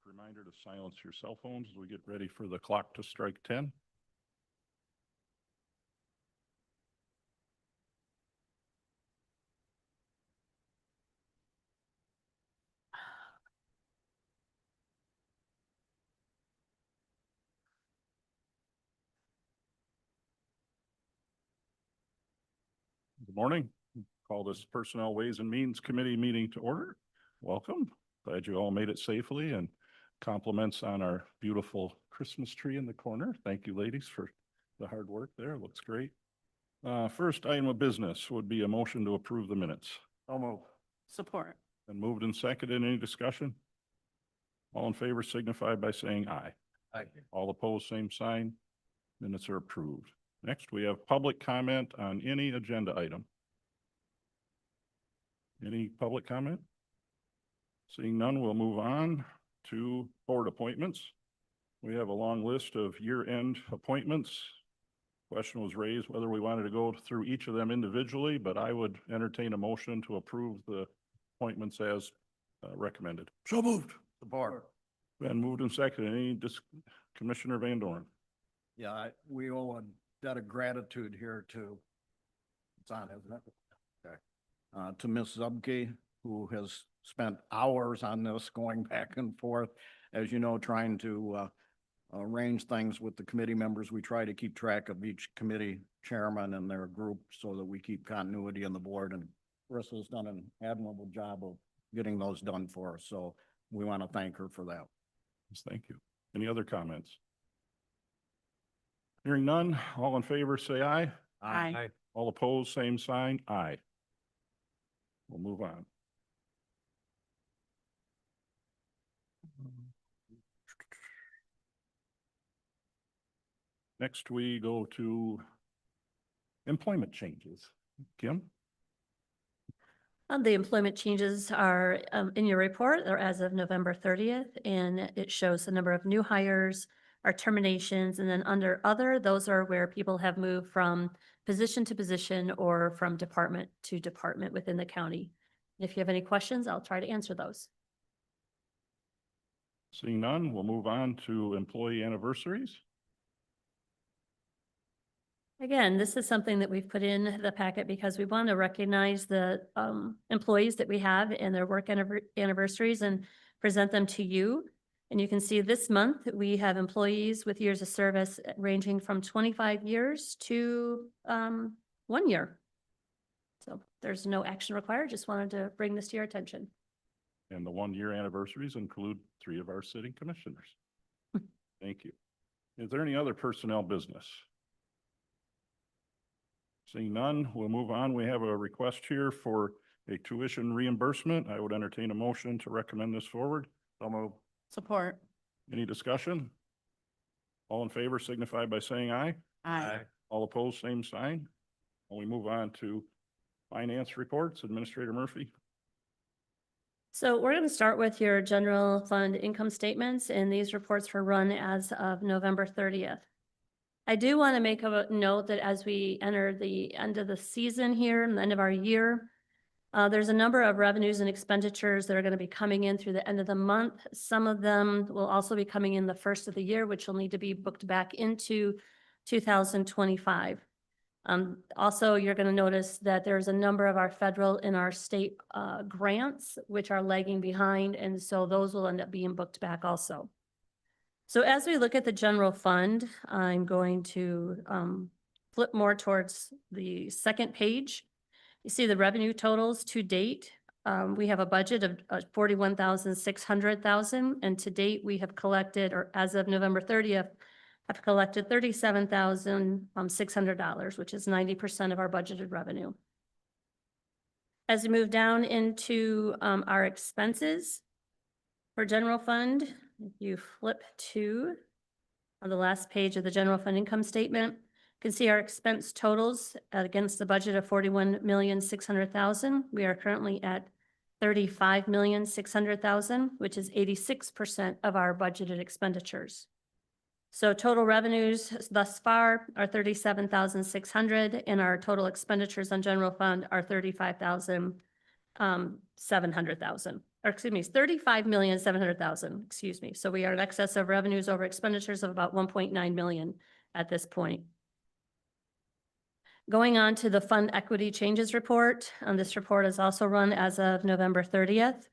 Reminder to silence your cell phones as we get ready for the clock to strike 10. Good morning. Call this Personnel Ways and Means Committee meeting to order. Welcome. Glad you all made it safely, and compliments on our beautiful Christmas tree in the corner. Thank you, ladies, for the hard work there. Looks great. First item of business would be a motion to approve the minutes. I'll move. Support. And moved and seconded. Any discussion? All in favor signify by saying aye. Aye. All opposed, same sign. Minutes are approved. Next, we have public comment on any agenda item. Any public comment? Seeing none, we'll move on to board appointments. We have a long list of year-end appointments. Question was raised whether we wanted to go through each of them individually, but I would entertain a motion to approve the appointments as recommended. So moved. Support. Been moved and seconded. Any Commissioner Van Dorn? Yeah, we owe a debt of gratitude here to, it's on, isn't it? Okay. To Ms. Zubke, who has spent hours on this, going back and forth. As you know, trying to arrange things with the committee members. We try to keep track of each committee chairman and their group so that we keep continuity on the board. And Carissa's done an admirable job of getting those done for us. So we want to thank her for that. Yes, thank you. Any other comments? Hearing none, all in favor say aye. Aye. All opposed, same sign. Aye. We'll move on. Next, we go to employment changes. Kim? The employment changes are in your report. They're as of November 30th, and it shows the number of new hires, our terminations, and then under other, those are where people have moved from position to position or from department to department within the county. If you have any questions, I'll try to answer those. Seeing none, we'll move on to employee anniversaries. Again, this is something that we've put in the packet because we want to recognize the employees that we have and their work anniversaries and present them to you. And you can see this month, we have employees with years of service ranging from 25 years to 1 year. So there's no action required. Just wanted to bring this to your attention. And the 1-year anniversaries include 3 of our sitting commissioners. Thank you. Is there any other personnel business? Seeing none, we'll move on. We have a request here for a tuition reimbursement. I would entertain a motion to recommend this forward. So move. Support. Any discussion? All in favor signify by saying aye. Aye. All opposed, same sign. And we move on to finance reports. Administrator Murphy. So we're going to start with your general fund income statements, and these reports were run as of November 30th. I do want to make a note that as we enter the end of the season here and the end of our year, there's a number of revenues and expenditures that are going to be coming in through the end of the month. Some of them will also be coming in the first of the year, which will need to be booked back into 2025. Also, you're going to notice that there's a number of our federal and our state grants, which are lagging behind, and so those will end up being booked back also. So as we look at the general fund, I'm going to flip more towards the second page. You see the revenue totals to date. We have a budget of $41,600,000, and to date we have collected, or as of November 30th, have collected $37,600, which is 90% of our budgeted revenue. As we move down into our expenses for general fund, if you flip to on the last page of the general fund income statement, you can see our expense totals against the budget of $41,600,000. We are currently at $35,600,000, which is 86% of our budgeted expenditures. So total revenues thus far are $37,600, and our total expenditures on general fund are $35,700,000. or excuse me, 35,700,000, excuse me. So we are in excess of revenues over expenditures of about 1.9 million at this point. Going on to the fund equity changes report, this report is also run as of November 30th.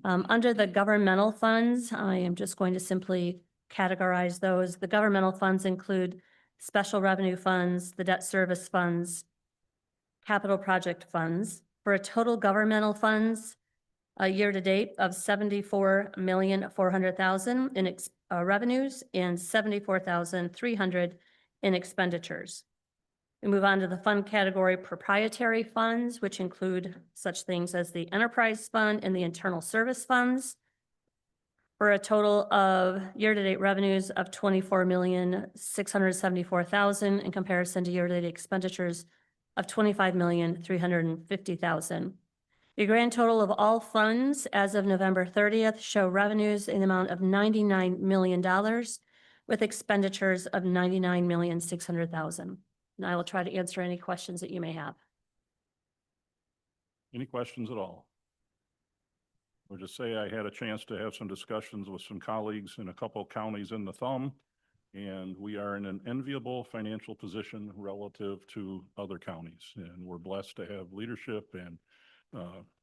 Under the governmental funds, I am just going to simply categorize those. The governmental funds include special revenue funds, the debt service funds, capital project funds, for a total governmental funds year-to-date of 74,400,000 in revenues and 74,300 in expenditures. We move on to the fund category proprietary funds, which include such things as the enterprise fund and the internal service funds, for a total of year-to-date revenues of 24,674,000 in comparison to year-to-date expenditures of 25,350,000. The grand total of all funds as of November 30th show revenues in the amount of $99 million with expenditures of $99,600,000. And I will try to answer any questions that you may have. Any questions at all? Or just say I had a chance to have some discussions with some colleagues in a couple of counties in the thumb, and we are in an enviable financial position relative to other counties. And we're blessed to have leadership and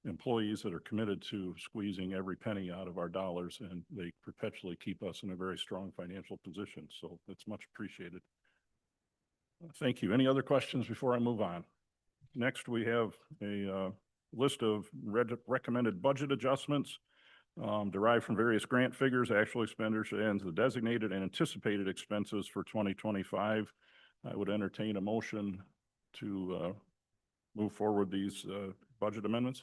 employees that are committed to squeezing every penny out of our dollars, and they perpetually keep us in a very strong financial position. So it's much appreciated. Thank you. Any other questions before I move on? Next, we have a list of recommended budget adjustments derived from various grant figures, actual expenditures, and the designated and anticipated expenses for 2025. I would entertain a motion to move forward these budget amendments.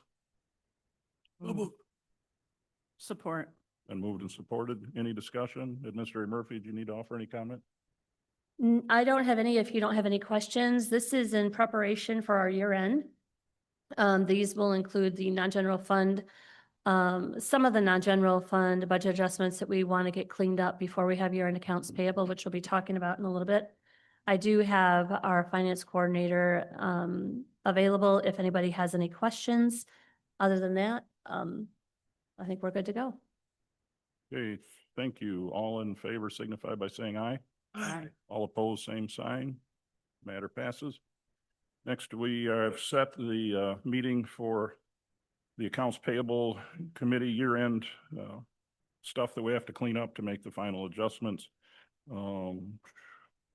Support. And moved and supported. Any discussion? Administrator Murphy, do you need to offer any comment? I don't have any. If you don't have any questions, this is in preparation for our year end. These will include the non-general fund, some of the non-general fund budget adjustments that we want to get cleaned up before we have year-end accounts payable, which we'll be talking about in a little bit. I do have our finance coordinator available if anybody has any questions. Other than that, I think we're good to go. Okay, thank you. All in favor signify by saying aye. Aye. All opposed, same sign. Matter passes. Next, we have set the meeting for the Accounts Payable Committee year-end stuff that we have to clean up to make the final adjustments.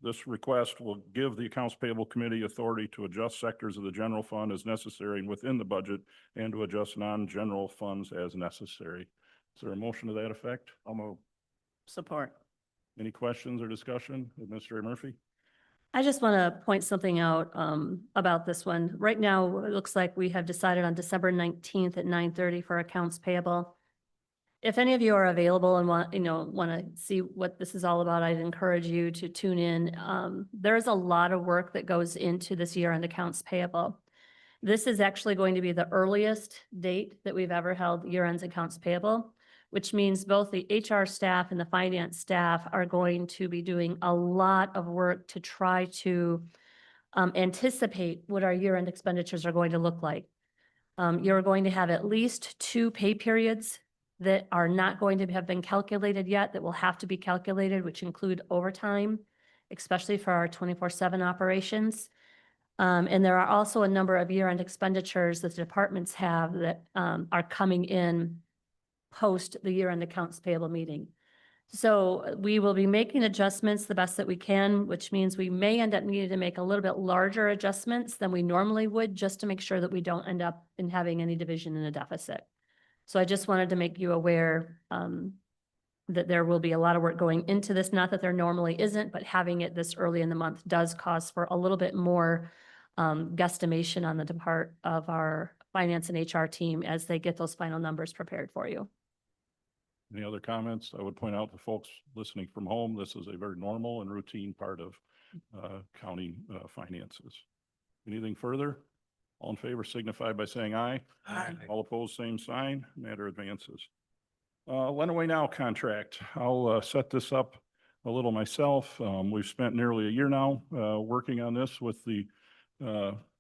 This request will give the Accounts Payable Committee authority to adjust sectors of the general fund as necessary and within the budget, and to adjust non-general funds as necessary. Is there a motion to that effect? I'll move. Support. Any questions or discussion? Administrator Murphy? I just want to point something out about this one. Right now, it looks like we have decided on December 19th at 9:30 for accounts payable. If any of you are available and want to see what this is all about, I'd encourage you to tune in. There's a lot of work that goes into this year-end accounts payable. This is actually going to be the earliest date that we've ever held year-end accounts payable, which means both the HR staff and the finance staff are going to be doing a lot of work to try to anticipate what our year-end expenditures are going to look like. You're going to have at least 2 pay periods that are not going to have been calculated yet, that will have to be calculated, which include overtime, especially for our 24/7 operations. And there are also a number of year-end expenditures that the departments have that are coming in post the year-end accounts payable meeting. So we will be making adjustments the best that we can, which means we may end up needing to make a little bit larger adjustments than we normally would, just to make sure that we don't end up in having any division in a deficit. So I just wanted to make you aware that there will be a lot of work going into this. Not that there normally isn't, but having it this early in the month does cause for a little bit more guesstimation on the part of our finance and HR team as they get those final numbers prepared for you. Any other comments? I would point out to folks listening from home, this is a very normal and routine part of county finances. Anything further? All in favor signify by saying aye. Aye. All opposed, same sign. Matter advances. Lenawee Now contract. I'll set this up a little myself. We've spent nearly a year now working on this with the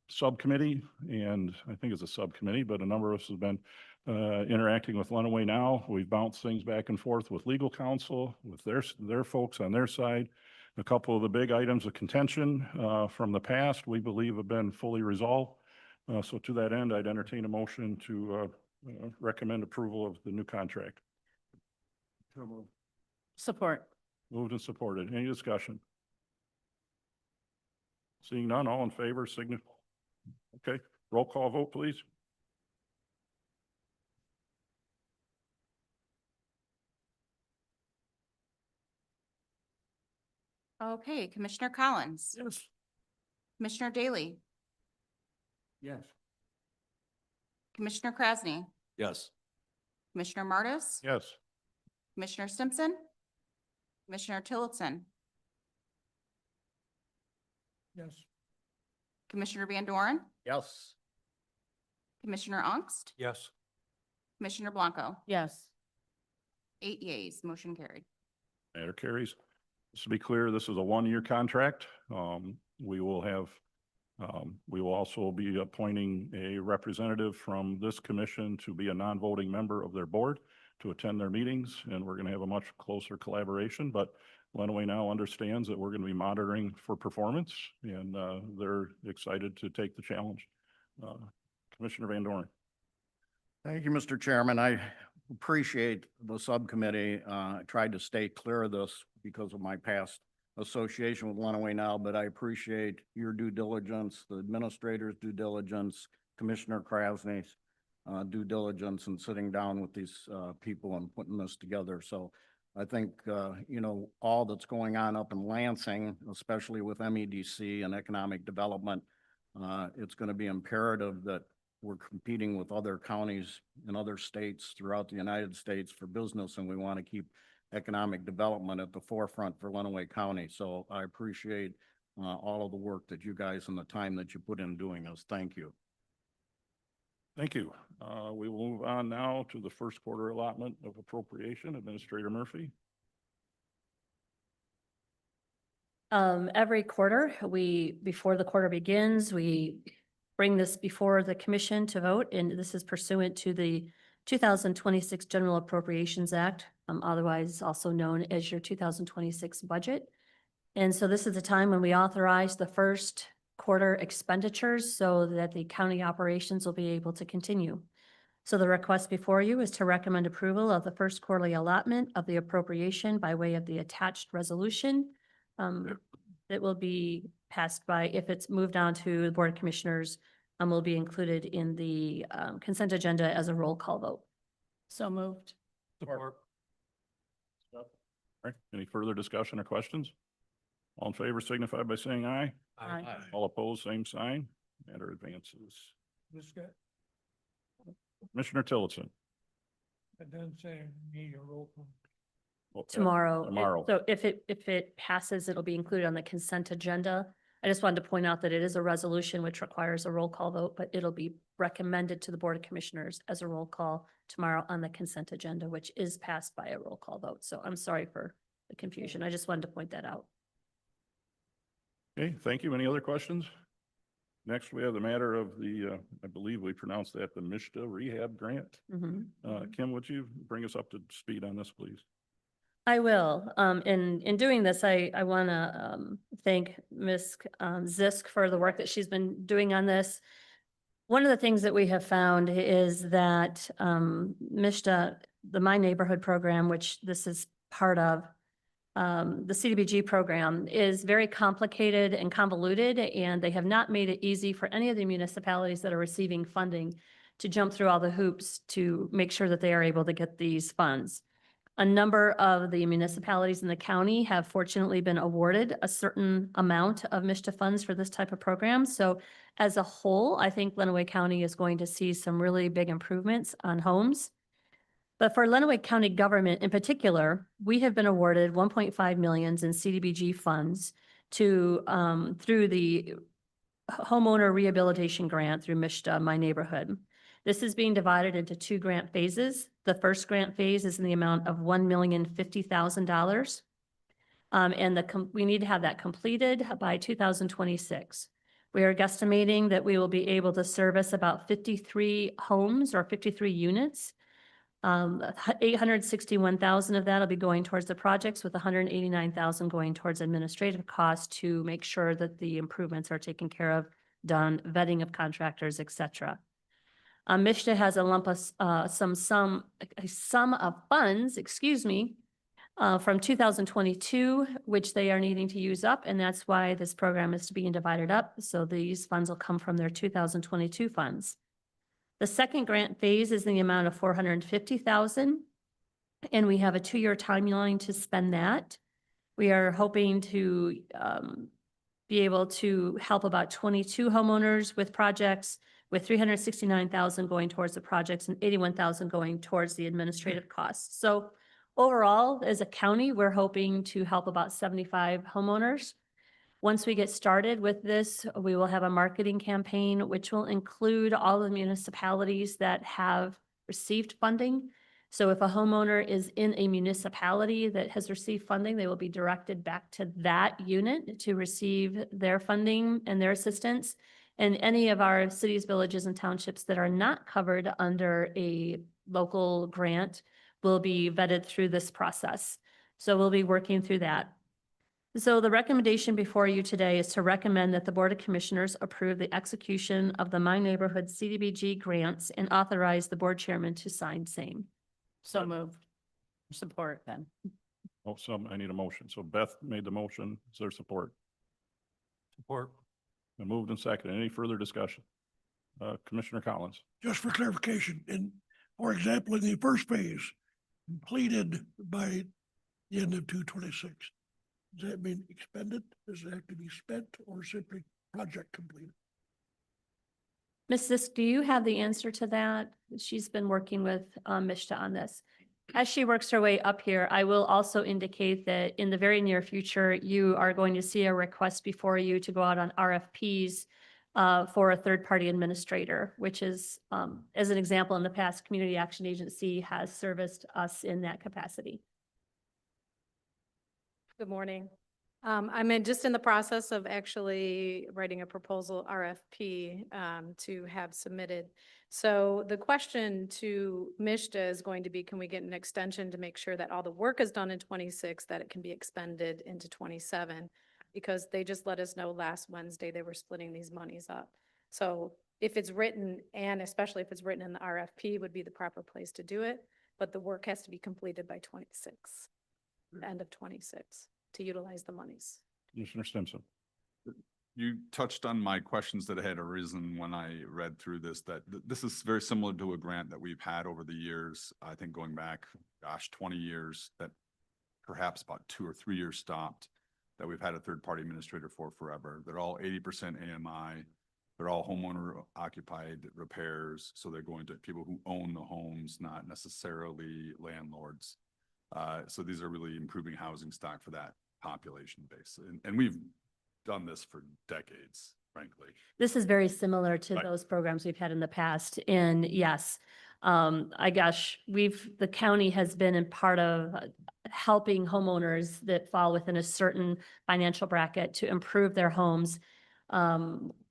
subcommittee, and I think it's a subcommittee, but a number of us have been interacting with Lenawee Now. We've bounced things back and forth with legal counsel, with their folks on their side. A couple of the big items of contention from the past, we believe have been fully resolved. So to that end, I'd entertain a motion to recommend approval of the new contract. Support. Moved and supported. Any discussion? Seeing none, all in favor, signify. Okay, roll call vote, please. Okay, Commissioner Collins, Yes. Commissioner Daly, Yes. Commissioner Krasny, Yes. Commissioner Martis, Yes. Commissioner Simpson, Commissioner Tillotson, Yes. Commissioner Van Doren, Yes. Commissioner Ongst, Yes. Commissioner Blanco. Yes. 8 yeas, motion carried. Matter carries. Just to be clear, this is a one-year contract. We will also be appointing a representative from this commission to be a non-voting member of their board to attend their meetings, and we're going to have a much closer collaboration. But Lenawee Now understands that we're going to be monitoring for performance, and they're excited to take the challenge. Commissioner Van Doren. Thank you, Mr. Chairman. I appreciate the subcommittee. I tried to stay clear of this because of my past association with Lenawee Now, but I appreciate your due diligence, the administrator's due diligence, Commissioner Krasny's due diligence in sitting down with these people and putting this together. So I think, all that's going on up in Lansing, especially with MEDC and economic development, it's going to be imperative that we're competing with other counties in other states throughout the United States for business, and we want to keep economic development at the forefront for Lenawee County. So I appreciate all of the work that you guys and the time that you put in doing this. Thank you. Thank you. We will move on now to the first quarter allotment of appropriation. Administrator Murphy. Every quarter, before the quarter begins, we bring this before the commission to vote, and this is pursuant to the 2026 General Appropriations Act, otherwise also known as your 2026 budget. And so this is the time when we authorize the first quarter expenditures so that the county operations will be able to continue. So the request before you is to recommend approval of the first quarterly allotment of the appropriation by way of the attached resolution. That will be passed by, if it's moved on to the Board of Commissioners, will be included in the consent agenda as a roll call vote. So moved. Support. All right, any further discussion or questions? All in favor signify by saying aye. Aye. All opposed, same sign. Matter advances. Commissioner Tillotson. It doesn't say need a roll call. Tomorrow. Tomorrow. So if it passes, it'll be included on the consent agenda. I just wanted to point out that it is a resolution which requires a roll call vote, but it'll be recommended to the Board of Commissioners as a roll call tomorrow on the consent agenda, which is passed by a roll call vote. So I'm sorry for the confusion. I just wanted to point that out. Okay, thank you. Any other questions? Next, we have the matter of the, I believe we pronounced that the Mishta Rehab Grant. Mhm. Kim, would you bring us up to speed on this, please? I will. In doing this, I want to thank Ms. Zisk for the work that she's been doing on this. One of the things that we have found is that Mishta, the My Neighborhood program, which this is part of, the CDBG program is very complicated and convoluted, and they have not made it easy for any of the municipalities that are receiving funding to jump through all the hoops to make sure that they are able to get these funds. A number of the municipalities in the county have fortunately been awarded a certain amount of MISTA funds for this type of program. So as a whole, I think Lenawee County is going to see some really big improvements on homes. But for Lenawee County government in particular, we have been awarded 1.5 million in CDBG funds to through the homeowner rehabilitation grant through MISTA My Neighborhood. This is being divided into 2 grant phases. The first grant phase is in the amount of $1,050,000. And we need to have that completed by 2026. We are guesstimating that we will be able to service about 53 homes or 53 units. 861,000 of that will be going towards the projects, with 189,000 going towards administrative costs to make sure that the improvements are taken care of, done, vetting of contractors, et cetera. Mishta has a lump of, a sum of funds, from 2022, which they are needing to use up, and that's why this program is being divided up. So these funds will come from their 2022 funds. The second grant phase is in the amount of 450,000, and we have a 2-year timeline to spend that. We are hoping to be able to help about 22 homeowners with projects, with 369,000 going towards the projects and 81,000 going towards the administrative costs. So overall, as a county, we're hoping to help about 75 homeowners. Once we get started with this, we will have a marketing campaign, which will include all the municipalities that have received funding. So if a homeowner is in a municipality that has received funding, they will be directed back to that unit to receive their funding and their assistance. And any of our cities, villages, and townships that are not covered under a local grant will be vetted through this process. So we'll be working through that. So the recommendation before you today is to recommend that the Board of Commissioners approve the execution of the My Neighborhood CDBG grants and authorize the board chairman to sign same. So moved. Support then. Oh, I need a motion. So Beth made the motion. Is there support? Support. Been moved and seconded. Any further discussion? Commissioner Collins. Just for clarification, for example, in the first phase, completed by the end of 2/26, does that mean expended? Does it have to be spent or simply project completed? Ms. Zisk, do you have the answer to that? She's been working with Mishta on this. As she works her way up here, I will also indicate that in the very near future, you are going to see a request before you to go out on RFPs for a third-party administrator, which is, as an example, in the past, Community Action Agency has serviced us in that capacity. Good morning. just in the process of actually writing a proposal RFP to have submitted. So the question to Mishta is going to be, can we get an extension to make sure that all the work is done in 26, that it can be expended into 27? Because they just let us know last Wednesday they were splitting these monies up. So if it's written, and especially if it's written in the RFP, would be the proper place to do it. But the work has to be completed by 26, the end of 26, to utilize the monies. Commissioner Stimson. You touched on my questions that had arisen when I read through this, that this is very similar to a grant that we've had over the years. I think going back, 20 years, that perhaps about 2 or 3 years stopped, that we've had a third-party administrator for forever. They're all 80% AMI. They're all homeowner occupied repairs. So they're going to people who own the homes, not necessarily landlords. So these are really improving housing stock for that population base. And we've done this for decades, frankly. This is very similar to Right. those programs we've had in the past. And yes, the county has been in part of helping homeowners that fall within a certain financial bracket to improve their homes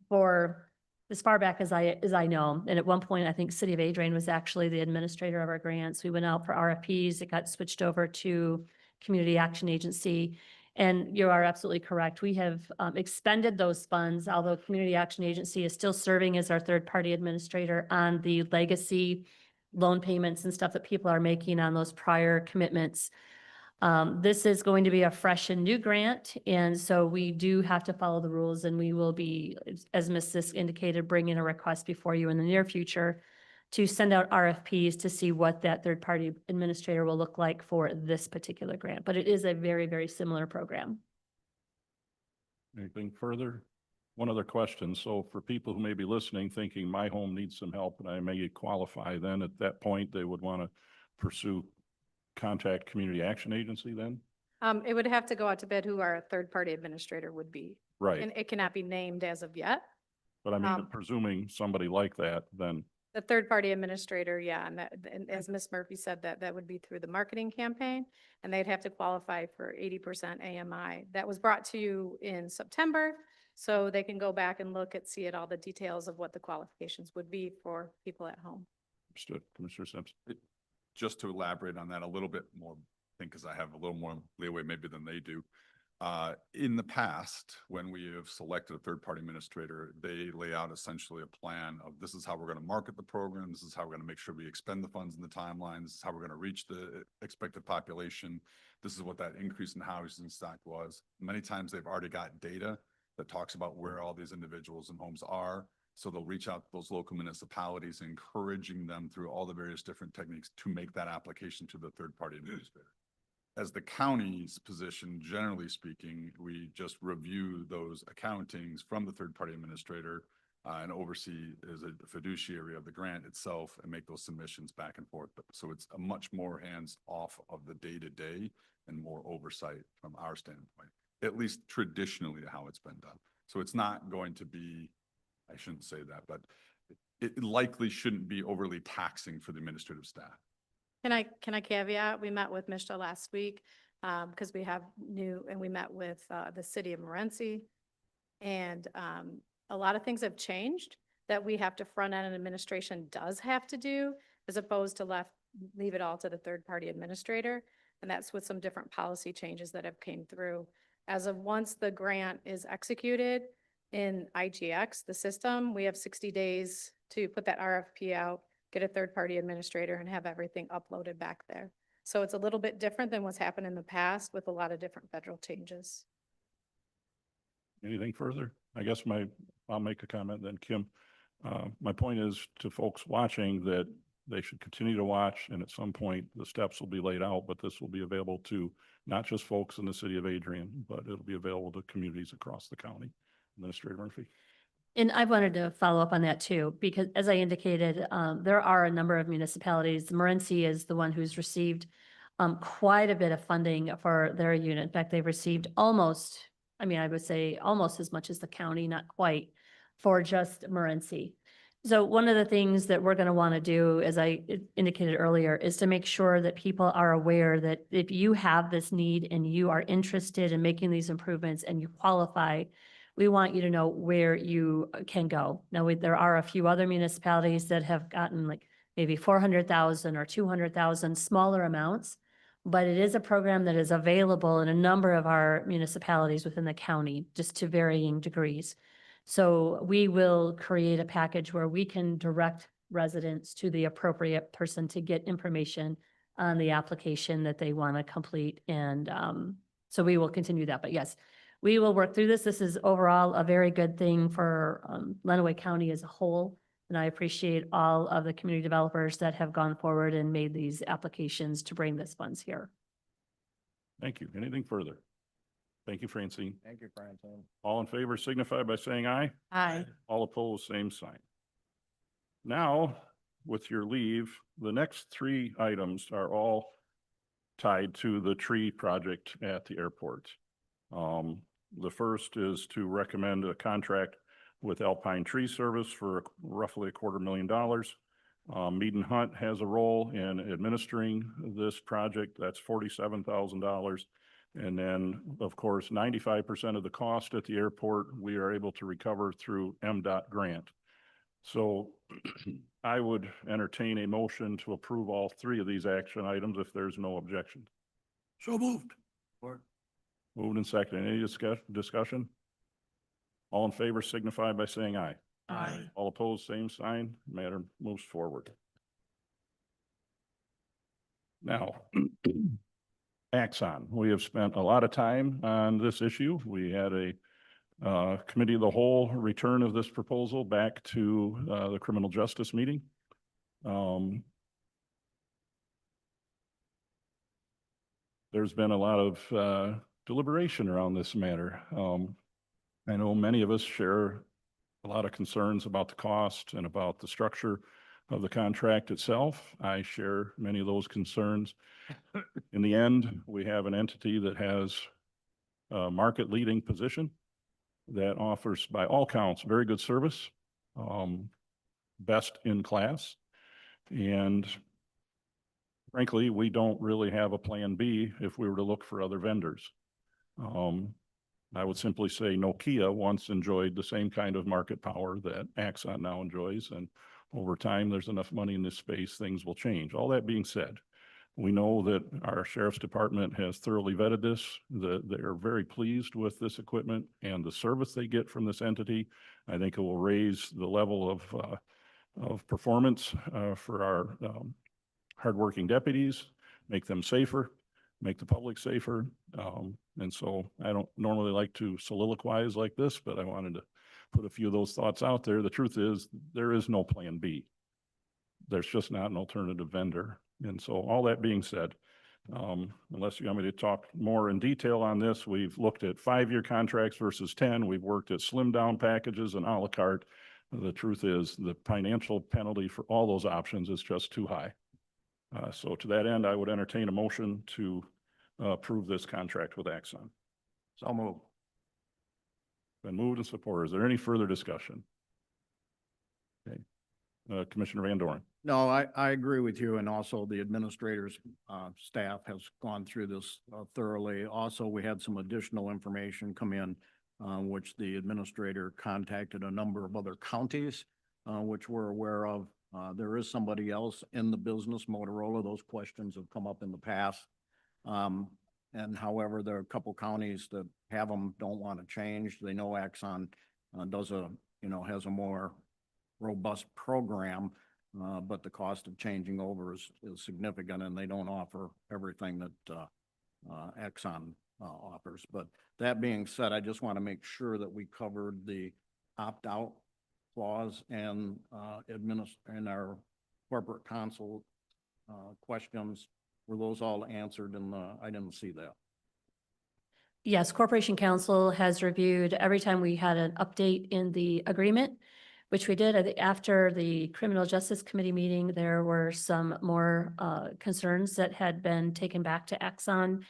for as far back as I know. And at one point, I think City of Adrian was actually the administrator of our grants. We went out for RFPs. It got switched over to Community Action Agency. And you are absolutely correct. We have expended those funds, although Community Action Agency is still serving as our third-party administrator on the legacy loan payments and stuff that people are making on those prior commitments. This is going to be a fresh and new grant, and so we do have to follow the rules, and we will be, as Ms. Sisk indicated, bringing a request before you in the near future to send out RFPs to see what that third-party administrator will look like for this particular grant. But it is a very, very similar program. Anything further? One other question. So for people who may be listening, thinking my home needs some help and I may qualify, then at that point, they would want to pursue contact Community Action Agency then? It would have to go out to bid who our third-party administrator would be. Right. And it cannot be named as of yet. But I mean, um, presuming somebody like that, then, The third-party administrator, yeah, and as Ms. Murphy said, that would be through the marketing campaign, and they'd have to qualify for 80% AMI. That was brought to you in September. So they can go back and look at, see at all the details of what the qualifications would be for people at home. Understood. Commissioner Simpson. Just to elaborate on that a little bit more, I think, because I have a little more leeway maybe than they do. In the past, when we have selected a third-party administrator, they lay out essentially a plan of this is how we're going to market the program. This is how we're going to make sure we expend the funds in the timeline. This is how we're going to reach the expected population. This is what that increase in housing stock was. Many times they've already got data that talks about where all these individuals and homes are. So they'll reach out to those local municipalities, encouraging them through all the various different techniques to make that application to the third-party administrator. As the county's position, generally speaking, we just review those accountings from the third-party administrator and oversee as a fiduciary of the grant itself and make those submissions back and forth. So it's a much more hands-off of the day-to-day and more oversight from our standpoint, at least traditionally how it's been done. So it's not going to be, I shouldn't say that, but it likely shouldn't be overly taxing for the administrative staff. Can I caveat? We met with Mishta last week, because we have and we met with, the city of Morenci. And, a lot of things have changed that we have to front-end and administration does have to do, as opposed to leave it all to the third-party administrator. And that's with some different policy changes that have came through. As of once the grant is executed in IGX, the system, we have 60 days to put that RFP out, get a third-party administrator, and have everything uploaded back there. So it's a little bit different than what's happened in the past with a lot of different federal changes. Anything further? I guess I'll make a comment then, Kim. My point is to folks watching that they should continue to watch, and at some point the steps will be laid out, but this will be available to not just folks in the city of Adrian, but it'll be available to communities across the county. Administrator Murphy. And I wanted to follow up on that too, because as I indicated, there are a number of municipalities. Morenci is the one who's received quite a bit of funding for their unit. In fact, they've received almost, I would say almost as much as the county, not quite, for just Morenci. So one of the things that we're going to want to do, as I indicated earlier, is to make sure that people are aware that if you have this need and you are interested in making these improvements and you qualify, we want you to know where you can go. Now, there are a few other municipalities that have gotten like maybe 400,000 or 200,000 smaller amounts, but it is a program that is available in a number of our municipalities within the county, just to varying degrees. So we will create a package where we can direct residents to the appropriate person to get information on the application that they want to complete. And so we will continue that. But yes, we will work through this. This is overall a very good thing for Lenawee County as a whole. And I appreciate all of the community developers that have gone forward and made these applications to bring this funds here. Thank you. Anything further? Thank you, Francine. Thank you, Francine. All in favor signify by saying aye. Aye. All opposed, same sign. Now, with your leave, the next three items are all tied to the tree project at the airport. The first is to recommend a contract with Alpine Tree Service for roughly $250,000. Mead and Hunt has a role in administering this project. That's $47,000. And then, of course, 95% of the cost at the airport, we are able to recover through MDOT grant. So I would entertain a motion to approve all three of these action items if there's no objection. So moved. Moved and seconded. Any discussion? All in favor signify by saying aye. Aye. All opposed, same sign. Matter moves forward. Now, Axon, we have spent a lot of time on this issue. We had a committee of the whole return of this proposal back to the criminal justice meeting. There's been a lot of deliberation around this matter. I know many of us share a lot of concerns about the cost and about the structure of the contract itself. I share many of those concerns. In the end, we have an entity that has a market-leading position that offers, by all counts, very good service, best in class. And frankly, we don't really have a plan B if we were to look for other vendors. I would simply say Nokia once enjoyed the same kind of market power that Axon now enjoys. And over time, there's enough money in this space, things will change. All that being said, we know that our sheriff's department has thoroughly vetted this, that they are very pleased with this equipment and the service they get from this entity. I think it will raise the level of performance for our hardworking deputies, make them safer, make the public safer. And so I don't normally like to soliloquize like this, but I wanted to put a few of those thoughts out there. The truth is, there is no plan B. There's just not an alternative vendor. And so all that being said, unless you want me to talk more in detail on this, we've looked at 5-year contracts versus 10. We've worked at slim down packages and a la carte. The truth is the financial penalty for all those options is just too high. So to that end, I would entertain a motion to approve this contract with Axon. So move. Been moved and supported. Is there any further discussion? Okay. Commissioner Van Doren. No, I agree with you, and also the administrator's staff has gone through this thoroughly. Also, we had some additional information come in, which the administrator contacted a number of other counties, which we're aware of. There is somebody else in the business, Motorola. Those questions have come up in the past. And however, there are a couple counties that have them, don't want to change. They know Axon does has a more robust program, but the cost of changing over is significant, and they don't offer everything that Axon offers. But that being said, I just want to make sure that we covered the opt-out clause and and our corporate counsel questions. Were those all answered? And I didn't see that. Yes, Corporation Counsel has reviewed every time we had an update in the agreement, which we did after the Criminal Justice Committee meeting. There were some more concerns that had been taken back to Axon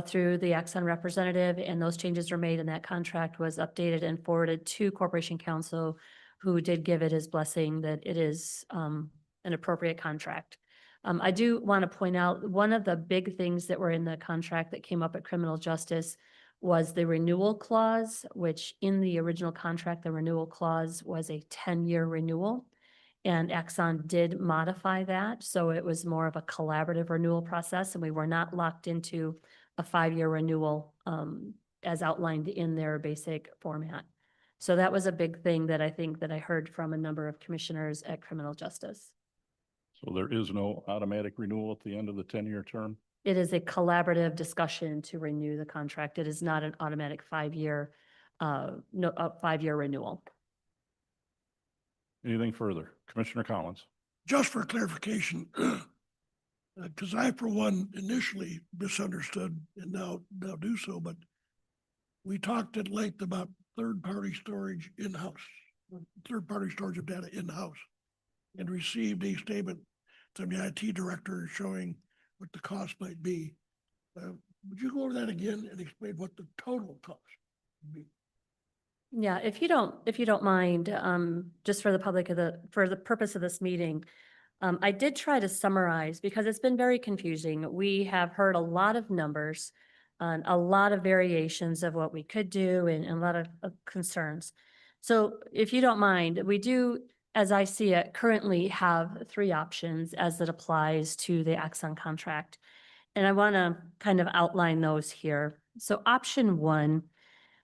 through the Axon representative, and those changes were made, and that contract was updated and forwarded to Corporation Counsel, who did give it his blessing that it is an appropriate contract. I do want to point out, one of the big things that were in the contract that came up at Criminal Justice was the renewal clause, which in the original contract, the renewal clause was a 10-year renewal. And Axon did modify that. So it was more of a collaborative renewal process, and we were not locked into a 5-year renewal as outlined in their basic format. So that was a big thing that I think that I heard from a number of commissioners at Criminal Justice. So there is no automatic renewal at the end of the 10-year term? It is a collaborative discussion to renew the contract. It is not an automatic 5-year, 5-year renewal. Anything further? Commissioner Collins. Just for clarification, because I, for one, initially misunderstood and now do so, but we talked at length about third-party storage in-house, third-party storage of data in-house, and received a statement from the IT director showing what the cost might be. Would you go over that again and explain what the total cost would be? Yeah, if you don't mind, just for the public for the purpose of this meeting, I did try to summarize because it's been very confusing. We have heard a lot of numbers, a lot of variations of what we could do, and a lot of concerns. So if you don't mind, we do, as I see it, currently have 3 options as it applies to the Axon contract. And I want to kind of outline those here. So option 1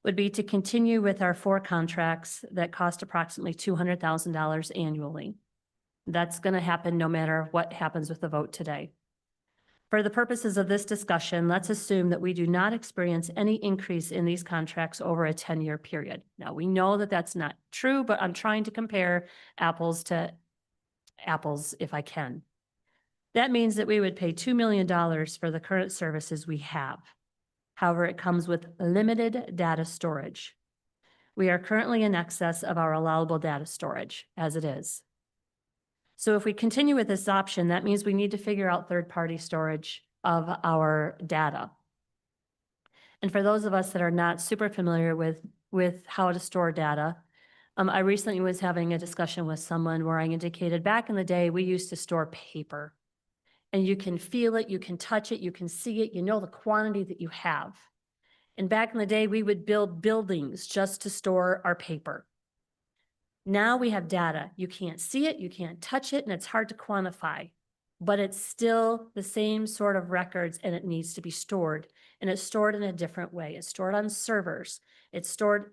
would be to continue with our 4 contracts that cost approximately $200,000 annually. That's going to happen no matter what happens with the vote today. For the purposes of this discussion, let's assume that we do not experience any increase in these contracts over a 10-year period. Now, we know that that's not true, but I'm trying to compare apples to apples if I can. That means that we would pay $2 million for the current services we have. However, it comes with limited data storage. We are currently in excess of our allowable data storage as it is. So if we continue with this option, that means we need to figure out third-party storage of our data. And for those of us that are not super familiar with how to store data, I recently was having a discussion with someone where I indicated back in the day, we used to store paper. And you can feel it, you can touch it, you can see it, you know the quantity that you have. And back in the day, we would build buildings just to store our paper. Now we have data. You can't see it, you can't touch it, and it's hard to quantify. But it's still the same sort of records and it needs to be stored. And it's stored in a different way. It's stored on servers. It's stored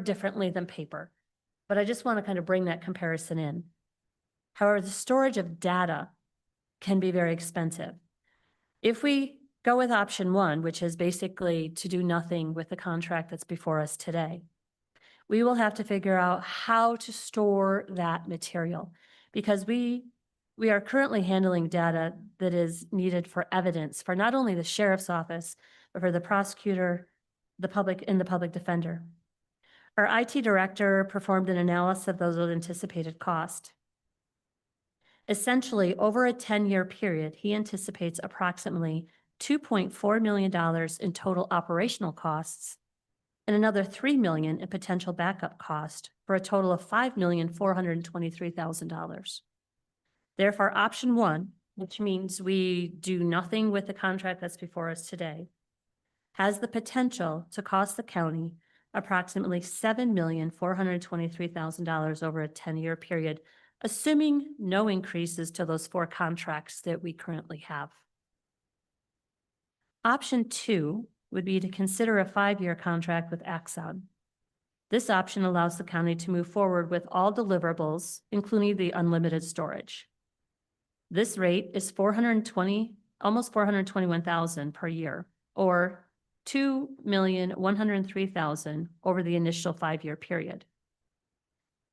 differently than paper. But I just want to kind of bring that comparison in. However, the storage of data can be very expensive. If we go with option one, which is basically to do nothing with the contract that's before us today, we will have to figure out how to store that material because we are currently handling data that is needed for evidence for not only the sheriff's office, but for the prosecutor, the public, and the public defender. Our IT director performed an analysis of those anticipated costs. Essentially, over a 10-year period, he anticipates approximately $2.4 million in total operational costs and another $3 million in potential backup cost for a total of $5,423,000. Therefore, option one, which means we do nothing with the contract that's before us today, has the potential to cost the county approximately $7,423,000 over a 10-year period, assuming no increases to those 4 contracts that we currently have. Option two would be to consider a 5-year contract with Axon. This option allows the county to move forward with all deliverables, including the unlimited storage. This rate is almost $421,000 per year, or $2,103,000 over the initial 5-year period.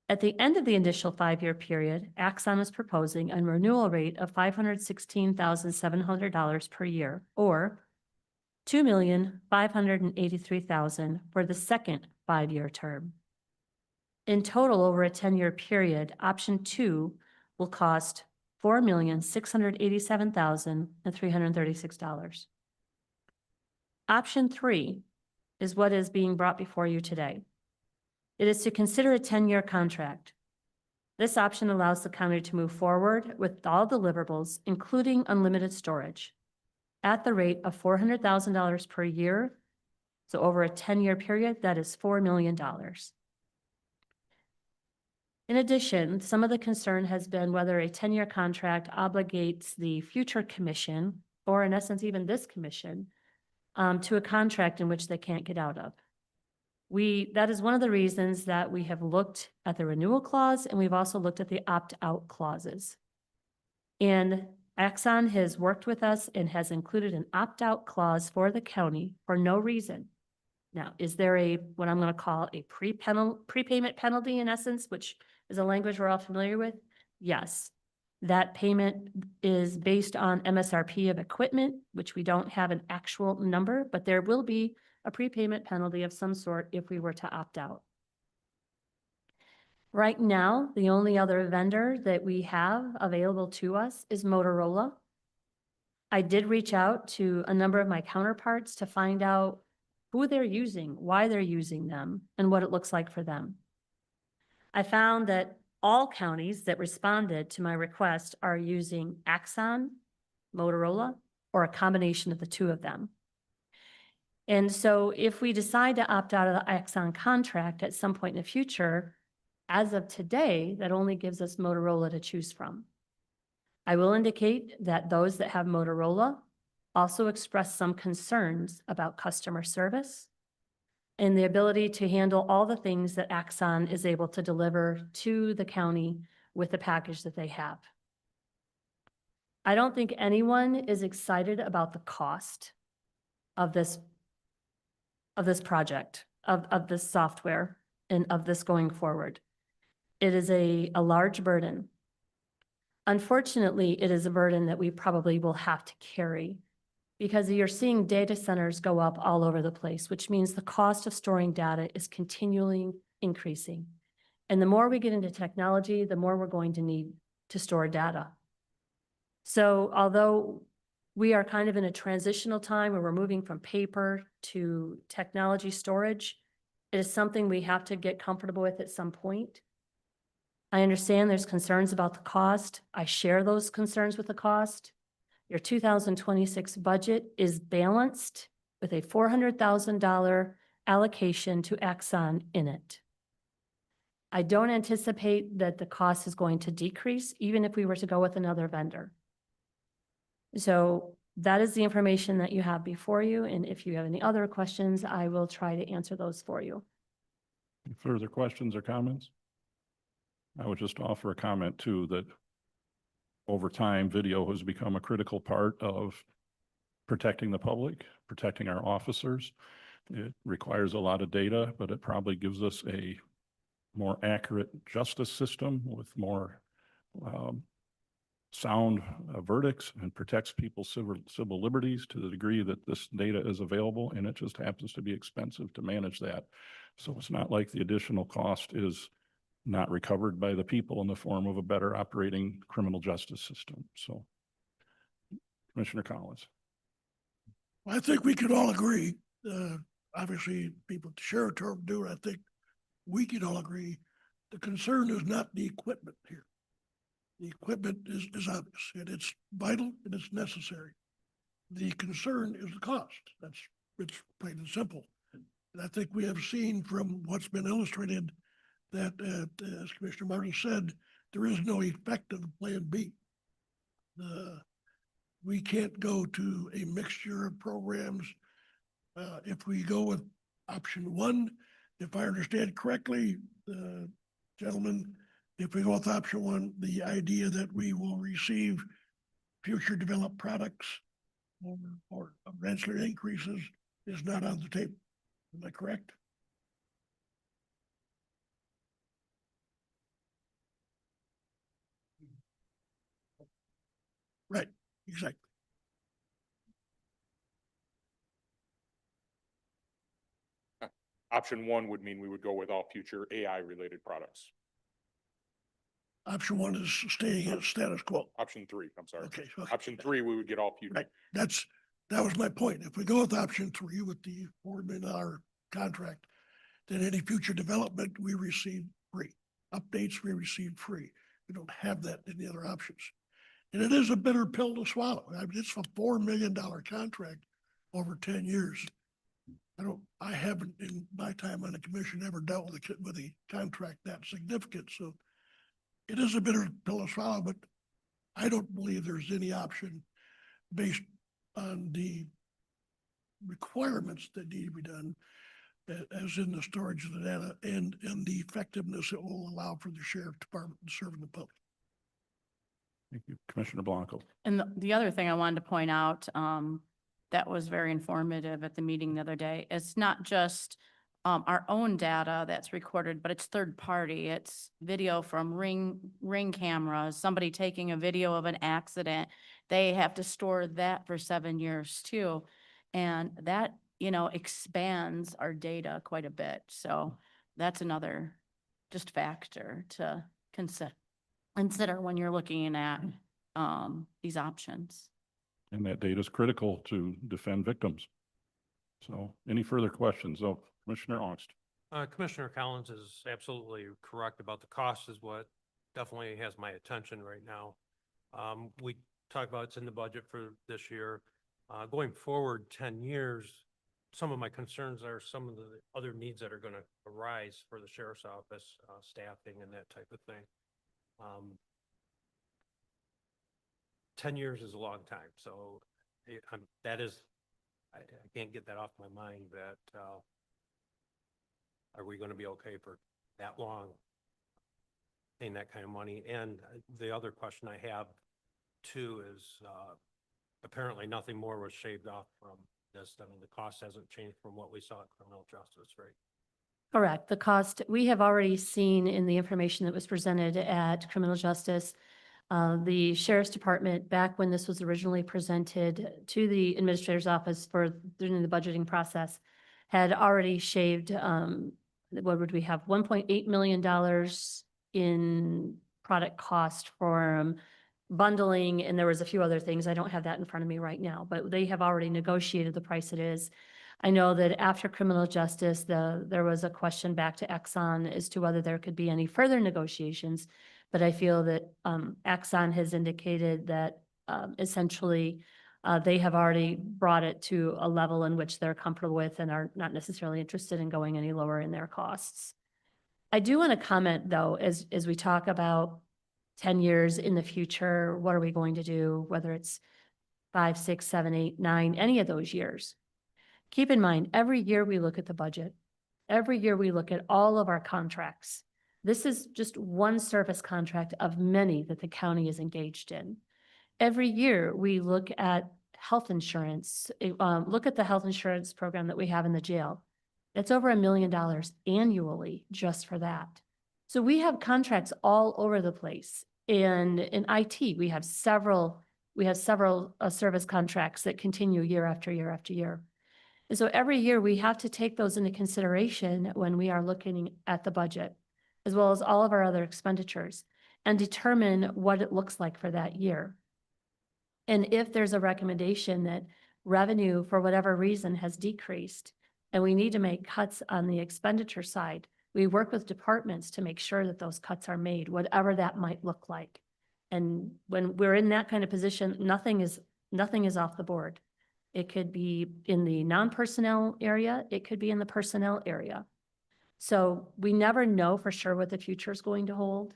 At the end of the initial 5-year period, Axon is proposing a renewal rate of $516,700 per year, or $2,583,000 for the second 5-year term. In total, over a 10-year period, option two will cost $4,687,336. Option three is what is being brought before you today. It is to consider a 10-year contract. This option allows the county to move forward with all deliverables, including unlimited storage, at the rate of $400,000 per year. So over a 10-year period, that is $4 million. In addition, some of the concern has been whether a 10-year contract obligates the future commission, or in essence, even this commission, to a contract in which they can't get out of. That is one of the reasons that we have looked at the renewal clause, and we've also looked at the opt-out clauses. And Axon has worked with us and has included an opt-out clause for the county for no reason. Now, is there what I'm going to call a prepayment penalty in essence, which is a language we're all familiar with? Yes. That payment is based on MSRP of equipment, which we don't have an actual number, but there will be a prepayment penalty of some sort if we were to opt out. Right now, the only other vendor that we have available to us is Motorola. I did reach out to a number of my counterparts to find out who they're using, why they're using them, and what it looks like for them. I found that all counties that responded to my request are using Axon, Motorola, or a combination of the two of them. And so if we decide to opt out of the Axon contract at some point in the future, as of today, that only gives us Motorola to choose from. I will indicate that those that have Motorola also express some concerns about customer service and the ability to handle all the things that Axon is able to deliver to the county with the package that they have. I don't think anyone is excited about the cost of this project, of this software, and of this going forward. It is a large burden. Unfortunately, it is a burden that we probably will have to carry because you're seeing data centers go up all over the place, which means the cost of storing data is continually increasing. And the more we get into technology, the more we're going to need to store data. So although we are kind of in a transitional time where we're moving from paper to technology storage, it is something we have to get comfortable with at some point. I understand there's concerns about the cost. I share those concerns with the cost. Your 2026 budget is balanced with a $400,000 allocation to Exxon in it. I don't anticipate that the cost is going to decrease, even if we were to go with another vendor. So that is the information that you have before you, and if you have any other questions, I will try to answer those for you. Any further questions or comments? I would just offer a comment too, that over time, video has become a critical part of protecting the public, protecting our officers. It requires a lot of data, but it probably gives us a more accurate justice system with more sound verdicts, and protects people's civil liberties to the degree that this data is available, and it just happens to be expensive to manage that. So it's not like the additional cost is not recovered by the people in the form of a better operating criminal justice system. So Commissioner Collins. I think we could all agree, obviously, people at the sheriff department do it. I think we can all agree, the concern is not the equipment here. The equipment is obvious, and it's vital, and it's necessary. The concern is the cost. It's plain and simple. And I think we have seen from what's been illustrated that, as Commissioner Martin said, there is no effective plan B. We can't go to a mixture of programs. If we go with option one, if I understand correctly, gentlemen, if we go with option one, the idea that we will receive future developed products or eventually increases is not on the table. Am I correct? Right, exactly. Option one would mean we would go with all future AI-related products. Option one is staying at status quo. Option three, I'm sorry. Okay. Option three, we would get all future. Right, that was my point. If we go with option three with the $4 million contract, then any future development we receive free. Updates we receive free. We don't have that in the other options. And it is a bitter pill to swallow. I mean, it's a $4 million contract over 10 years. I haven't in my time on the commission ever dealt with a contract that significant. So it is a bitter pill to swallow, but I don't believe there's any option based on the requirements that need to be done, as in the storage of the data and the effectiveness it will allow for the sheriff department to serve the public. Thank you, Commissioner Blanco. And the other thing I wanted to point out, that was very informative at the meeting the other day, it's not just our own data that's recorded, but it's third party. It's video from ring cameras, somebody taking a video of an accident. They have to store that for 7 years too. And that, expands our data quite a bit. So that's another just factor to consider when you're looking at these options. And that data is critical to defend victims. So any further questions? Oh, Commissioner Ongst. Commissioner Collins is absolutely correct about the cost is what definitely has my attention right now. We talked about it's in the budget for this year. Going forward 10 years, some of my concerns are some of the other needs that are going to arise for the sheriff's office, staffing and that type of thing. 10 years is a long time. So I can't get that off my mind that, are we going to be okay for that long paying that kind of money? And the other question I have too is, apparently nothing more was shaved off from this. I mean, the cost hasn't changed from what we saw at criminal justice, right? Correct. The cost, we have already seen in the information that was presented at criminal justice, the sheriff's department, back when this was originally presented to the administrator's office during the budgeting process, had already shaved, what would we have, $1.8 million in product cost for bundling, and there was a few other things. I don't have that in front of me right now, but they have already negotiated the price it is. I know that after criminal justice, there was a question back to Exxon as to whether there could be any further negotiations. But I feel that Exxon has indicated that essentially They have already brought it to a level in which they're comfortable with and are not necessarily interested in going any lower in their costs. I do want to comment, though, as we talk about 10 years in the future, what are we going to do, whether it's 5, 6, 7, 8, 9, any of those years. Keep in mind, every year we look at the budget. Every year we look at all of our contracts. This is just one service contract of many that the county is engaged in. Every year we look at health insurance, look at the health insurance program that we have in the jail. It's over $1 million annually just for that. So we have contracts all over the place. And in IT, we have several service contracts that continue year after year after year. And so every year we have to take those into consideration when we are looking at the budget, as well as all of our other expenditures, and determine what it looks like for that year. And if there's a recommendation that revenue, for whatever reason, has decreased, and we need to make cuts on the expenditure side, we work with departments to make sure that those cuts are made, whatever that might look like. And when we're in that kind of position, nothing is off the board. It could be in the non-personnel area, it could be in the personnel area. So we never know for sure what the future is going to hold.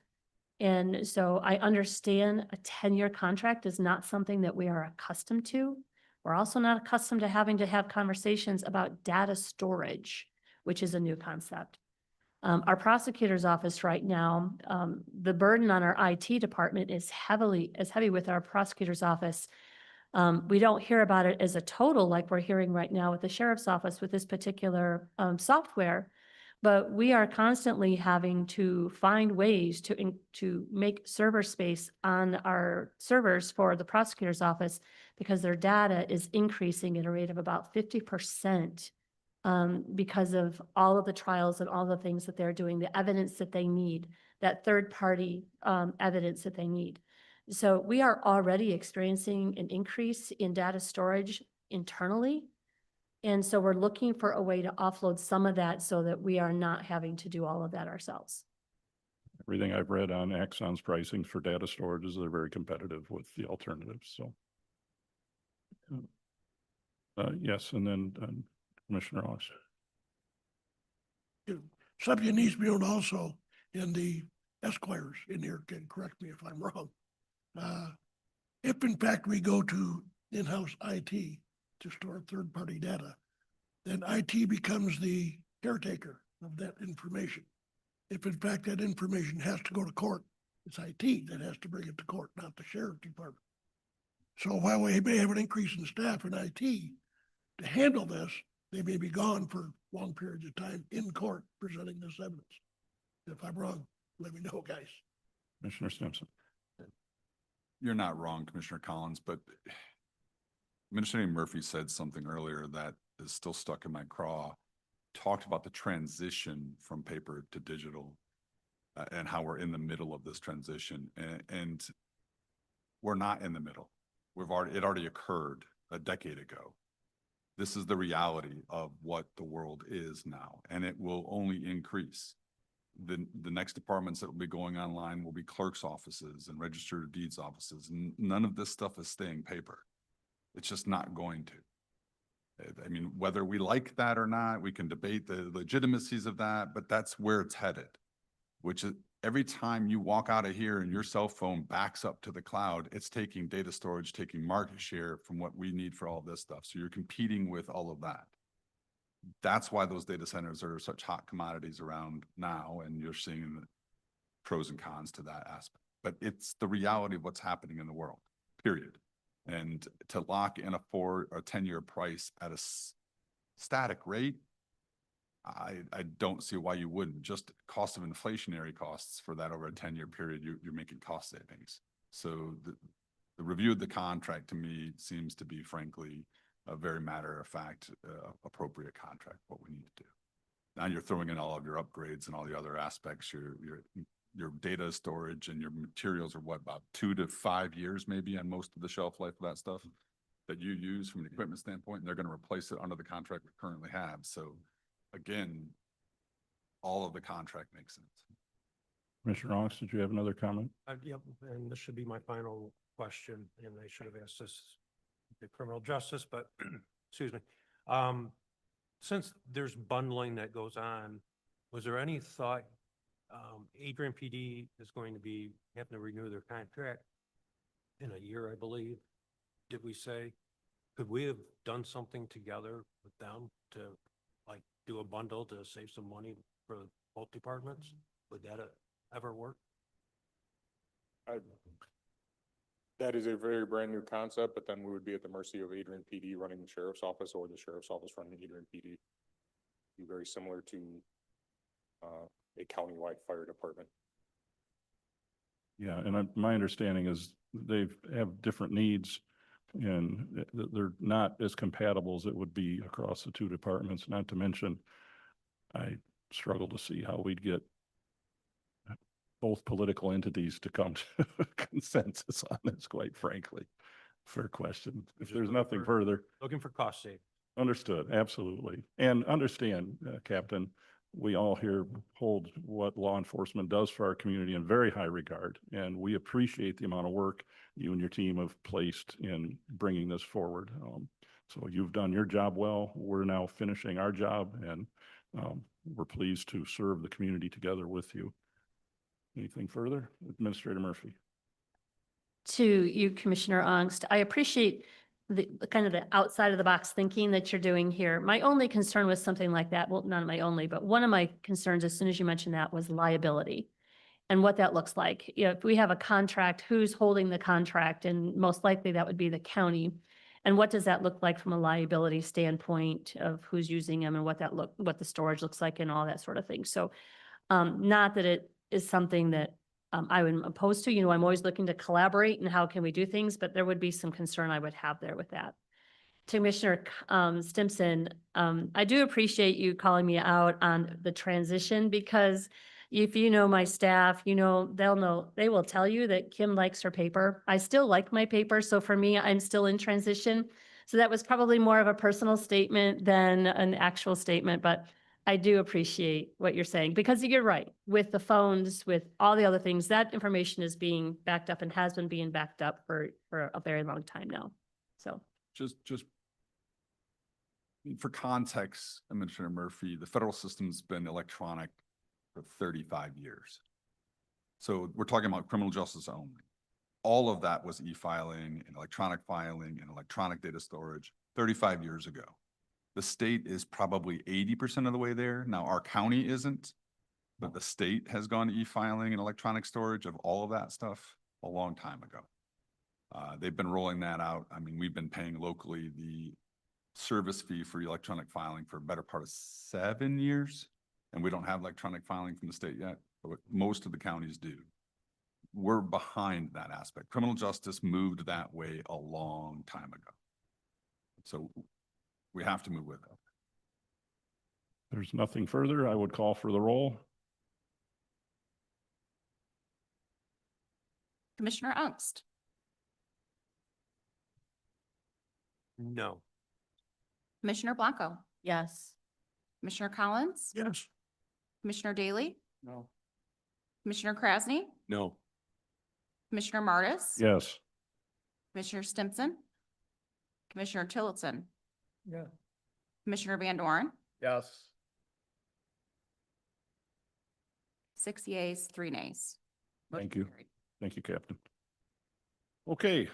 And so I understand a 10-year contract is not something that we are accustomed to. We're also not accustomed to having to have conversations about data storage, which is a new concept. Our prosecutor's office right now, the burden on our IT department is heavy with our prosecutor's office. We don't hear about it as a total like we're hearing right now with the sheriff's office with this particular software, but we are constantly having to find ways to make server space on our servers for the prosecutor's office because their data is increasing at a rate of about 50%. Because of all of the trials and all the things that they're doing, the evidence that they need, that third-party evidence that they need. So we are already experiencing an increase in data storage internally. And so we're looking for a way to offload some of that so that we are not having to do all of that ourselves. Everything I've read on Axon's pricing for data storage is they're very competitive with the alternatives, so. Yes, and then Commissioner Ross. Something needs to be known also in the Esquires in here, can correct me if I'm wrong. If in fact we go to in-house IT to store third-party data, then IT becomes the caretaker of that information. If in fact that information has to go to court, it's IT that has to bring it to court, not the sheriff department. So while we may have an increase in staff in IT to handle this, they may be gone for long periods of time in court presenting this evidence. If I'm wrong, let me know, guys. Commissioner Stimson. You're not wrong, Commissioner Collins, but Administrator Murphy said something earlier that is still stuck in my craw, talked about the transition from paper to digital and how we're in the middle of this transition. And we're not in the middle. It already occurred a decade ago. This is the reality of what the world is now, and it will only increase. The next departments that will be going online will be clerk's offices and registered deeds offices. None of this stuff is staying paper. It's just not going to. I mean, whether we like that or not, we can debate the legitimacies of that, but that's where it's headed, which is every time you walk out of here and your cell phone backs up to the cloud, it's taking data storage, taking market share from what we need for all this stuff. So you're competing with all of that. That's why those data centers are such hot commodities around now, and you're seeing the pros and cons to that aspect. But it's the reality of what's happening in the world, period. And to lock in a 4 or 10-year price at a static rate, I don't see why you wouldn't. Just cost of inflationary costs for that over a 10-year period, you're making cost savings. So the review of the contract to me seems to be, frankly, a very matter-of-fact, appropriate contract, what we need to do. Now you're throwing in all of your upgrades and all the other aspects, your data storage and your materials are what, about 2 to 5 years maybe on most of the shelf life of that stuff that you use from an equipment standpoint, and they're going to replace it under the contract we currently have. So again, all of the contract makes sense. Commissioner Ross, did you have another comment? Yep, and this should be my final question, and I should have asked this the criminal justice, but, excuse me. Since there's bundling that goes on, was there any thought, Adrian PD is going to be having to renew their contract in a year, I believe, did we say? Could we have done something together with them to like do a bundle to save some money for both departments? Would that ever work? That is a very brand new concept, but then we would be at the mercy of Adrian PD running the sheriff's office or the sheriff's office running Adrian PD. Be very similar to a countywide fire department. Yeah, and my understanding is they have different needs and they're not as compatible as it would be across the two departments, not to mention I struggle to see how we'd get both political entities to come to consensus on this, quite frankly. Fair question. If Just there's looking nothing for- further, Looking for cost savings. understood, absolutely. And understand, Captain, we all here hold what law enforcement does for our community in very high regard. And we appreciate the amount of work you and your team have placed in bringing this forward. So you've done your job well. We're now finishing our job and we're pleased to serve the community together with you. Anything further? Administrator Murphy. To you, Commissioner Ongst, I appreciate the kind of the outside of the box thinking that you're doing here. My only concern with something like that, well, not my only, but one of my concerns as soon as you mentioned that was liability and what that looks like. You know, if we have a contract, who's holding the contract? And most likely that would be the county. And what does that look like from a liability standpoint of who's using them and what the storage looks like and all that sort of thing. So not that it is something that I would oppose to, you know, I'm always looking to collaborate and how can we do things, but there would be some concern I would have there with that. To Commissioner Stimson, I do appreciate you calling me out on the transition because if you know my staff, you know, they will tell you that Kim likes her paper. I still like my paper. So for me, I'm still in transition. So that was probably more of a personal statement than an actual statement, but I do appreciate what you're saying because you're right. With the phones, with all the other things, that information is being backed up and has been being backed up for a very long time now. So. Just for context, Commissioner Murphy, the federal system's been electronic for 35 years. So we're talking about criminal justice only. All of that was e-filing and electronic filing and electronic data storage 35 years ago. The state is probably 80% of the way there. Now, our county isn't, but the state has gone to e-filing and electronic storage of all of that stuff a long time ago. They've been rolling that out. I mean, we've been paying locally the service fee for electronic filing for a better part of 7 years. And we don't have electronic filing from the state yet, but most of the counties do. We're behind that aspect. Criminal justice moved that way a long time ago. So we have to move with it. There's nothing further. I would call for the roll. Commissioner Ongst, No. Commissioner Blanco, Yes. Commissioner Collins, Yes. Commissioner Daly, No. Commissioner Krasny, No. Commissioner Martis. Yes. Commissioner Stimson, Commissioner Tillotson, Yeah. Commissioner Van Doren, Yes. 6 yeas, 3 nays. Motion Thank you. carried. Thank you, Captain. Okay,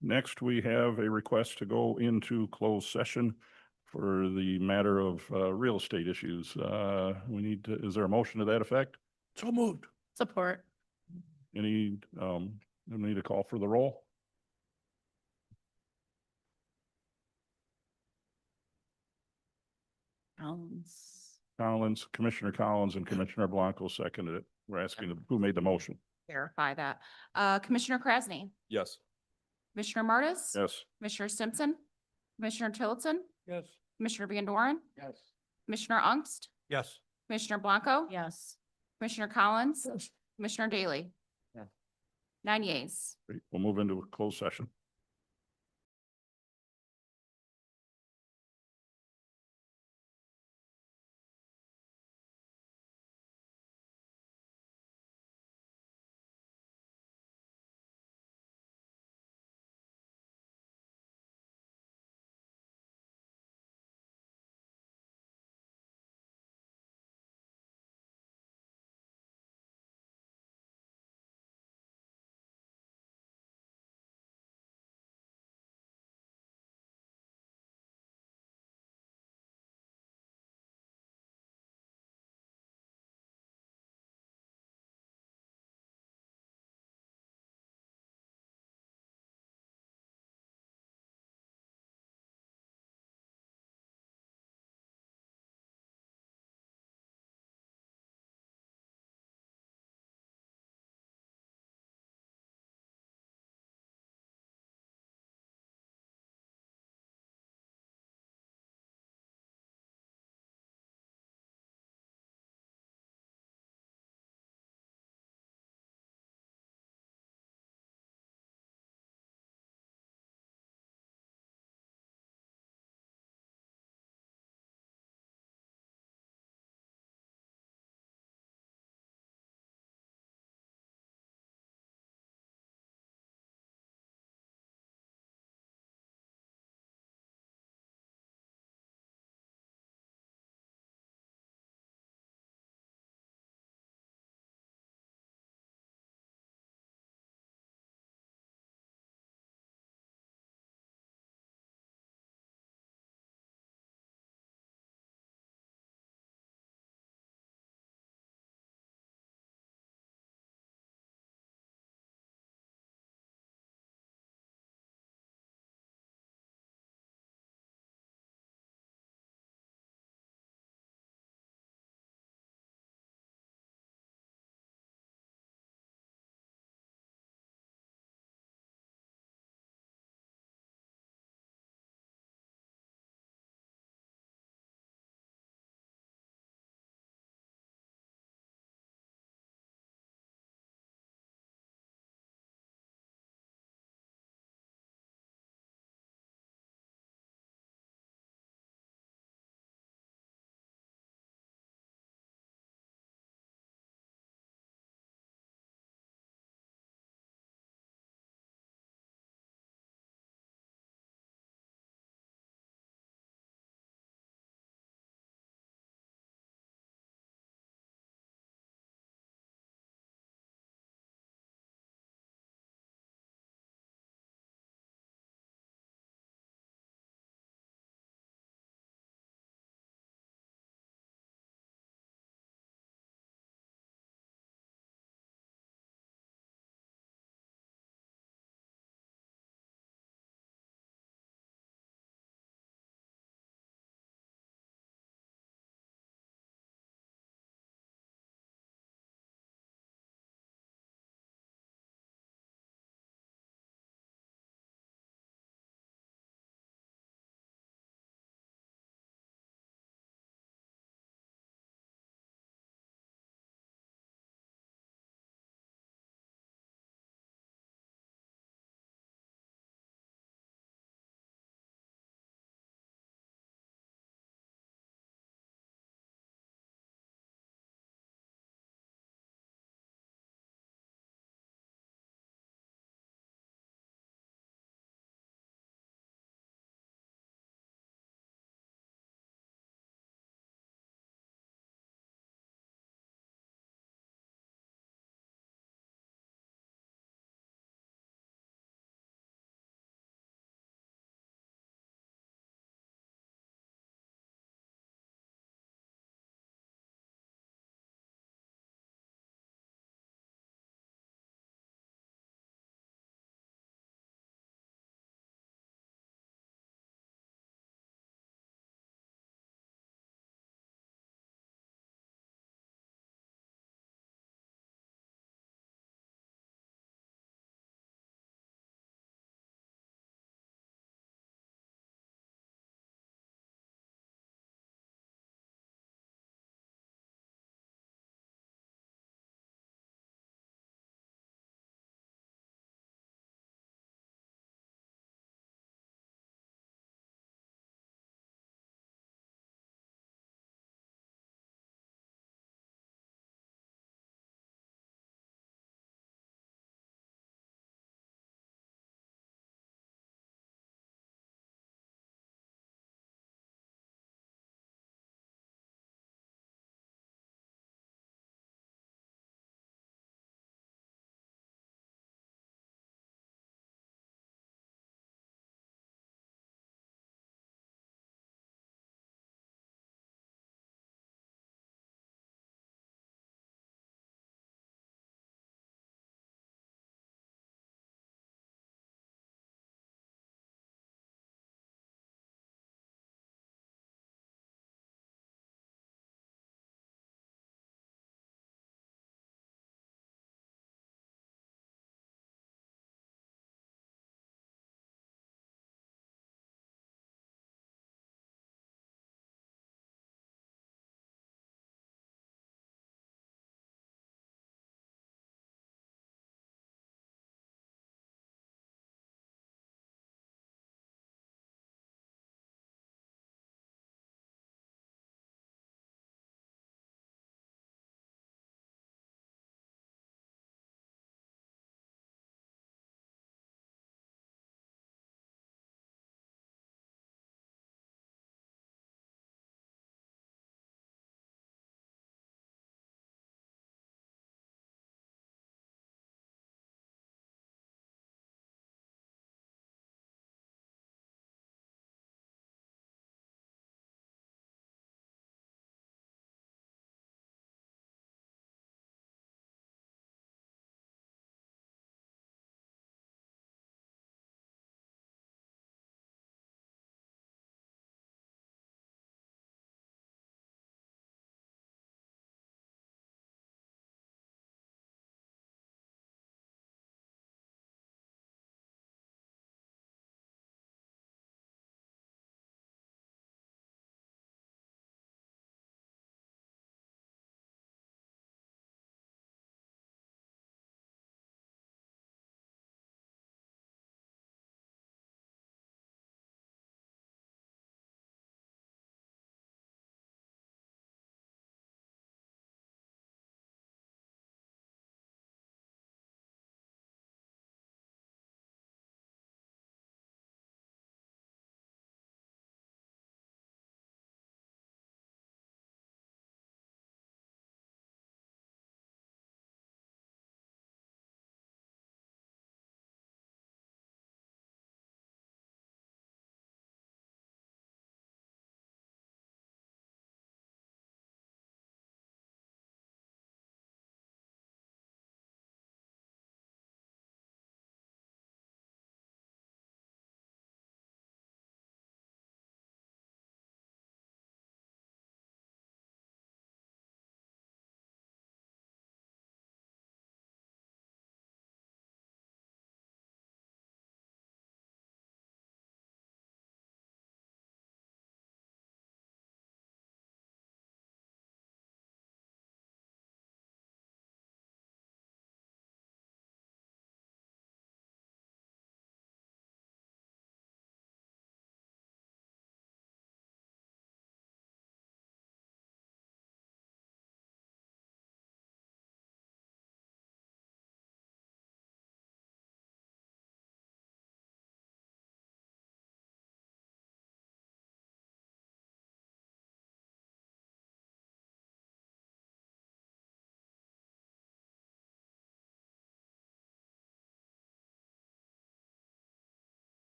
next we have a request to go into closed session for the matter of real estate issues. Is there a motion to that effect? So moved. Support. We need a call for the roll? Commissioner Collins and Commissioner Blanco seconded it. We're asking who made the motion? Verify that. Commissioner Krasny, Yes. Commissioner Martis. Yes. Commissioner Stimson, Commissioner Tillotson, Yes. Commissioner Van Doren, Yes. Commissioner Ongst, Yes. Commissioner Blanco. Yes. Commissioner Collins, Yes. Commissioner Daly. Yeah. 9 yeas. Great. We'll move into a closed session.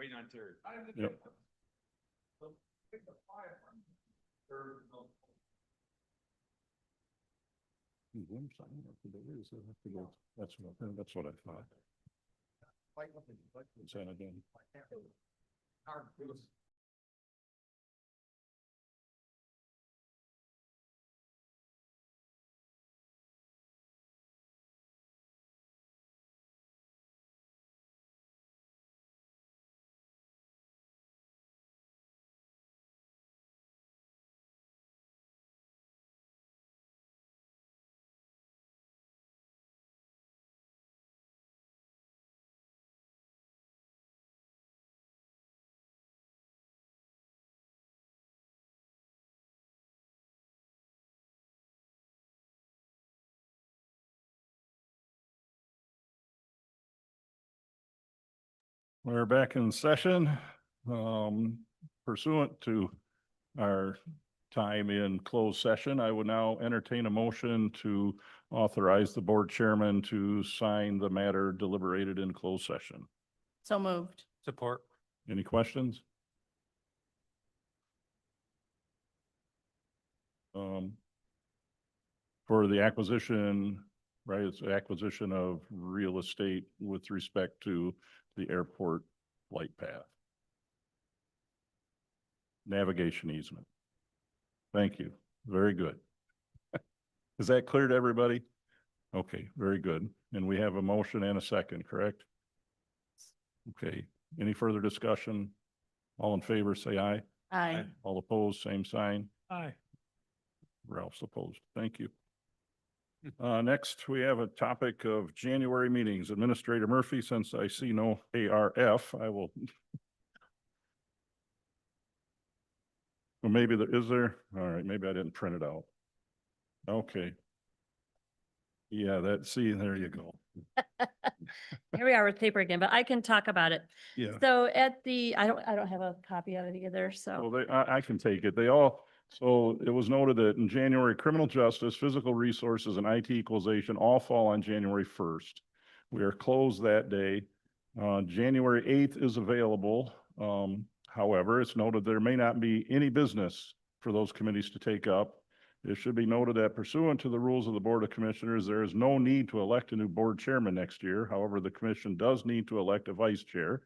waiting on Terry. Yep. That's what I thought. Is that again? We're back in session. Pursuant to our time in closed session, I would now entertain a motion to authorize the board chairman to sign the matter deliberated in closed session. So moved. Support. Any questions? For the acquisition, right, it's the acquisition of real estate with respect to the airport flight path. Navigation easement. Thank you. Very good. Is that clear to everybody? Okay, very good. And we have a motion and a second, correct? Okay, any further discussion? All in favor, say aye. Aye. All opposed, same sign. Aye. Ralph's opposed. Thank you. Next, we have a topic of January meetings. Administrator Murphy, since I see no ARF, I will. Well, maybe there, is there? All right, maybe I didn't print it out. Okay. Yeah, see, there you go. Here we are with paper again, but I can talk about it. Yeah. So at the, I don't have a copy of it either, so. Well, I can take it. So it was noted that in January, criminal justice, physical resources, and IT equalization all fall on January 1st. We are closed that day. January 8th is available. However, it's noted there may not be any business for those committees to take up. It should be noted that pursuant to the rules of the Board of Commissioners, there is no need to elect a new board chairman next year. However, the commission does need to elect a vice chair.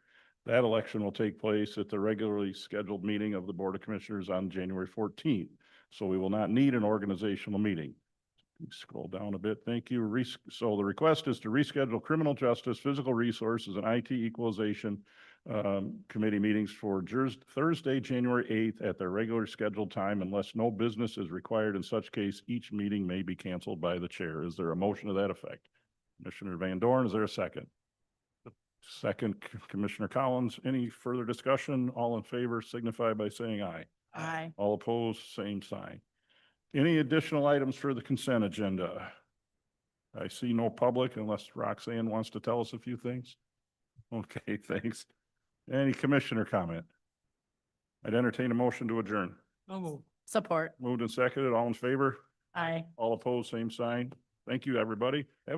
That election will take place at the regularly scheduled meeting of the Board of Commissioners on January 14th. So we will not need an organizational meeting. Scroll down a bit. Thank you. So the request is to reschedule criminal justice, physical resources, and IT equalization committee meetings for Thursday, January 8th at their regular scheduled time unless no business is required. In such case, each meeting may be canceled by the chair. Is there a motion to that effect? Commissioner Van Dorn, is there a second? Second, Commissioner Collins. Any further discussion? All in favor signify by saying aye. Aye. All opposed, same sign. Any additional items for the consent agenda? I see no public unless Roxanne wants to tell us a few things. Okay, thanks. Any commissioner comment? I'd entertain a motion to adjourn. Support. Moved and seconded, all in favor? Aye. All opposed, same sign. Thank you, everybody. Have a